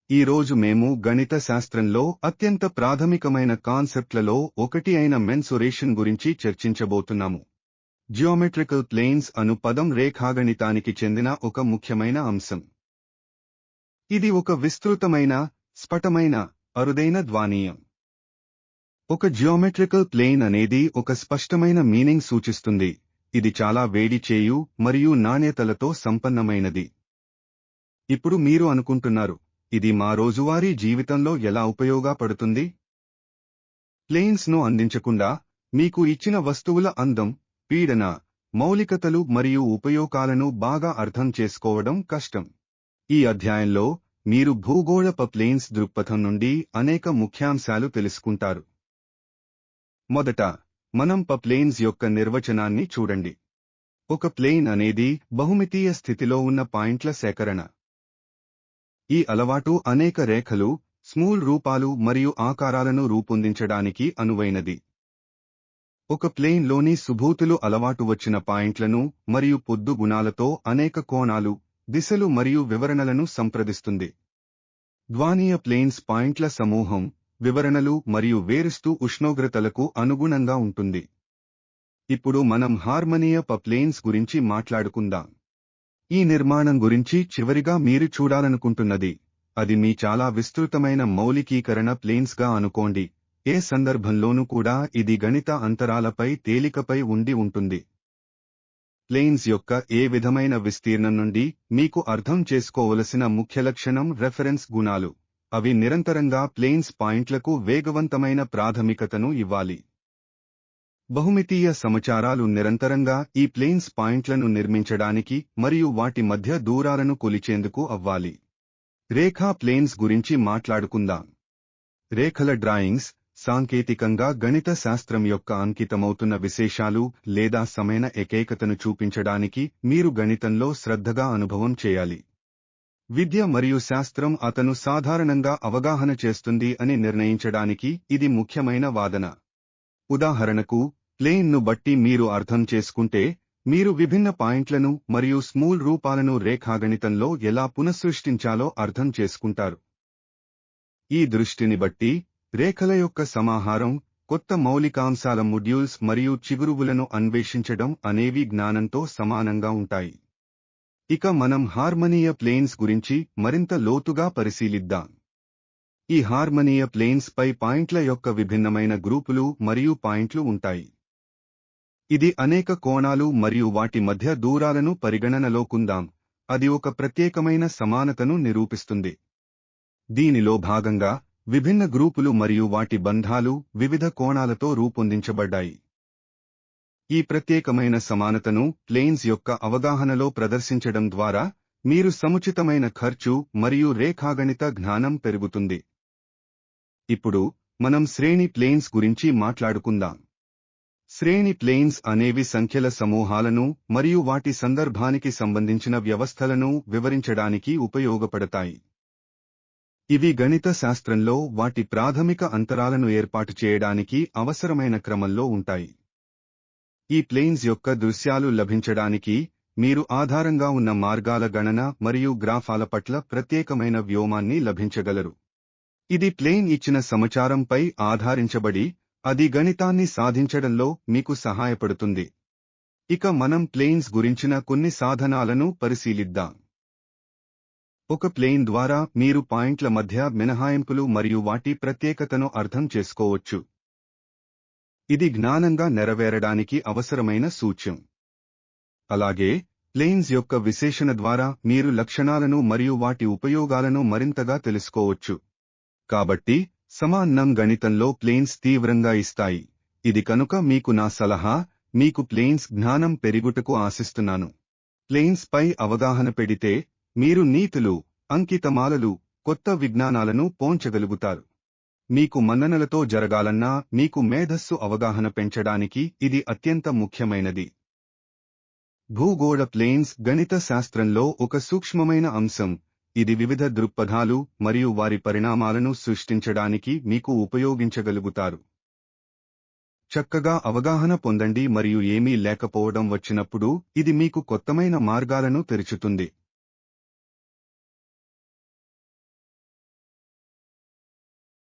ఈ రోజు మేము గణిత శాస్త్రంలో అత్యంత ప్రాథమికమైన కాన్సెప్ట్లలో ఒకటి అయిన మెన్సురేషన్ గురించి చర్చించబోతున్నాము. జియోమెట్రికల్ ప్లేన్స్ అను పదం రేఖాగణితానికి చెందిన ఒక ముఖ్యమైన అంశం. ఇది ఒక విస్తృతమైన, స్ఫుటమైన, అరుదైన ధ్వానీయం. ఒక జియోమెట్రికల్ ప్లేన్ అనేది ఒక స్పష్టమైన మీనింగ్ సూచిస్తుంది. ఇది చాలా వేడి చేయు మరియు నాణ్యతలతో సంపన్నమైనది. ఇప్పుడు మీరు అనుకుంటున్నారు, ఇది మా రోజువారీ జీవితంలో ఎలా ఉపయోగపడుతుంది? ప్లేన్స్ ను అందించకుండా మీకు ఇచ్చిన వస్తువుల అందం, పీడన, మౌలికతలు మరియు ఉపయోగాలను బాగా అర్థం చేసుకోవడం కష్టం. ఈ అధ్యాయంలో మీరు భూగోళపు ప్లేన్స్ దృక్పథం నుండి అనేక ముఖ్యాంశాలు తెలుసుకుంటారు. మొదట, మనం ప్లేన్స్ యొక్క నిర్వచనాన్ని చూడండి. ఒక ప్లేన్ అనేది బహుమితీయ స్థితిలో ఉన్న పాయింట్ల సేకరణ. ఈ అలవాటు అనేక రేఖలు, స్మూల్ రూపాలు మరియు ఆకారాలను రూపొందించడానికి అనువైనది. ఒక ప్లేన్ లోని సుభూతులు అలవాటు వచ్చిన పాయింట్లను మరియు పొద్దు గుణాలతో అనేక కోణాలు, దిశలు మరియు వివరణలను సంప్రదిస్తుంది. ధ్వానీయ ప్లేన్స్ పాయింట్ల సమూహం, వివరణలు మరియు వేరుస్తూ ఉష్ణోగ్రతలకు అనుగుణంగా ఉంటుంది. ఇప్పుడు మనం హార్మోనియ ప్లేన్స్ గురించి మాట్లాడుకుందాం. ఈ నిర్మాణం గురించి చివరిగా మీరు చూడాలనుకుంటున్నది, అది మీ చాలా విస్తృతమైన మౌలికీకరణ ప్లేన్స్ గా అనుకోండి. ఏ సందర్భంలోనూ కూడా ఇది గణిత అంతరాలపై తేలికపై ఉండి ఉంటుంది. ప్లేన్స్ యొక్క ఏ విధమైన విస్తీర్ణం నుండి మీకు అర్థం చేసుకోవలసిన ముఖ్య లక్షణం రెఫరెన్స్ గుణాలు. అవి నిరంతరంగా ప్లేన్స్ పాయింట్లకు వేగవంతమైన ప్రాథమికతను ఇవ్వాలి. బహుమితీయ సమాచారాలు నిరంతరంగా ఈ ప్లేన్స్ పాయింట్లను నిర్మించడానికి మరియు వాటి మధ్య దూరాలను కొలిచేందుకు అవ్వాలి. రేఖా ప్లేన్స్ గురించి మాట్లాడుకుందాం. రేఖల డ్రాయింగ్స్ సాంకేతికంగా గణిత శాస్త్రం యొక్క అంకితమవుతున్న విశేషాలు లేదా సమైన ఏకైకతను చూపించడానికి మీరు గణితంలో శ్రద్ధగా అనుభవం చేయాలి. విద్య మరియు శాస్త్రం అతను సాధారణంగా అవగాహన చేస్తుంది అని నిర్ణయించడానికి ఇది ముఖ్యమైన వాదన. ఉదాహరణకు, ప్లేన్ ను బట్టి మీరు అర్థం చేసుకుంటే, మీరు విభిన్న పాయింట్లను మరియు స్మూల్ రూపాలను రేఖాగణితంలో ఎలా పునఃసృష్టించాలో అర్థం చేసుకుంటారు. ఈ దృష్టిని బట్టి, రేఖల యొక్క సమాహారం, కొత్త మౌలికాంశాల మాడ్యూల్స్ మరియు చిగురువులను అన్వేషించడం అనేవి జ్ఞానంతో సమానంగా ఉంటాయి. ఇక మనం హార్మోనియ ప్లేన్స్ గురించి మరింత లోతుగా పరిశీలిద్దాం. ఈ హార్మోనియ ప్లేన్స్ పై పాయింట్ల యొక్క విభిన్నమైన గ్రూపులు మరియు పాయింట్లు ఉంటాయి. ఇది అనేక కోణాలు మరియు వాటి మధ్య దూరాలను పరిగణనలోకుందాం. అది ఒక ప్రత్యేకమైన సమానతను నిరూపిస్తుంది. దీనిలో భాగంగా, విభిన్న గ్రూపులు మరియు వాటి బంధాలు వివిధ కోణాలతో రూపొందించబడ్డాయి. ఈ ప్రత్యేకమైన సమానతను ప్లేన్స్ యొక్క అవగాహనలో ప్రదర్శించడం ద్వారా మీరు సముచితమైన ఖర్చు మరియు రేఖాగణిత జ్ఞానం పెరుగుతుంది. ఇప్పుడు మనం శ్రేణి ప్లేన్స్ గురించి మాట్లాడుకుందాం. శ్రేణి ప్లేన్స్ అనేవి సంఖ్యల సమూహాలను మరియు వాటి సందర్భానికి సంబంధించిన వ్యవస్థలను వివరించడానికి ఉపయోగపడతాయి. ఇవి గణిత శాస్త్రంలో వాటి ప్రాథమిక అంతరాలను ఏర్పాటు చేయడానికి అవసరమైన క్రమంలో ఉంటాయి. ఈ ప్లేన్స్ యొక్క దృశ్యాలు లభించడానికి మీరు ఆధారంగా ఉన్న మార్గాల గణన మరియు గ్రాఫాల పట్ల ప్రత్యేకమైన వ్యోమాన్ని లభించగలరు. ఇది ప్లేన్ ఇచ్చిన సమాచారంపై ఆధారించబడి, అది గణితాన్ని సాధించడంలో మీకు సహాయపడుతుంది. ఇక మనం ప్లేన్స్ గురించిన కొన్ని సాధనాలను పరిశీలిద్దాం. ఒక ప్లేన్ ద్వారా మీరు పాయింట్ల మధ్య మినహాయింపులు మరియు వాటి ప్రత్యేకతను అర్థం చేసుకోవచ్చు. ఇది జ్ఞానంగా నెరవేరడానికి అవసరమైన సూచ్యం. అలాగే, ప్లేన్స్ యొక్క విశ్లేషణ ద్వారా మీరు లక్షణాలను మరియు వాటి ఉపయోగాలను మరింతగా తెలుసుకోవచ్చు. కాబట్టి, సమానం గణితంలో ప్లేన్స్ తీవ్రంగా ఇస్తాయి. ఇది కనుక మీకు నా సలహా, మీకు ప్లేన్స్ జ్ఞానం పెరుగుటకు ఆశిస్తున్నాను. ప్లేన్స్ పై అవగాహన పెడితే, మీరు నీతులు, అంకితమాలలు, కొత్త విజ్ఞానాలను పోంచగలుగుతారు. మీకు మన్ననలతో జరగాలన్నా మీకు మేధస్సు అవగాహన పెంచడానికి ఇది అత్యంత ముఖ్యమైనది. భూగోళ ప్లేన్స్ గణిత శాస్త్రంలో ఒక సూక్ష్మమైన అంశం. ఇది వివిధ దృక్పథాలు మరియు వారి పరిణామాలను సృష్టించడానికి మీకు ఉపయోగించగలుగుతారు. చక్కగా అవగాహన పొందండి మరియు ఏమీ లేకపోవడం వచ్చినప్పుడు ఇది మీకు కొత్తమైన మార్గాలను తెరుచుతుంది.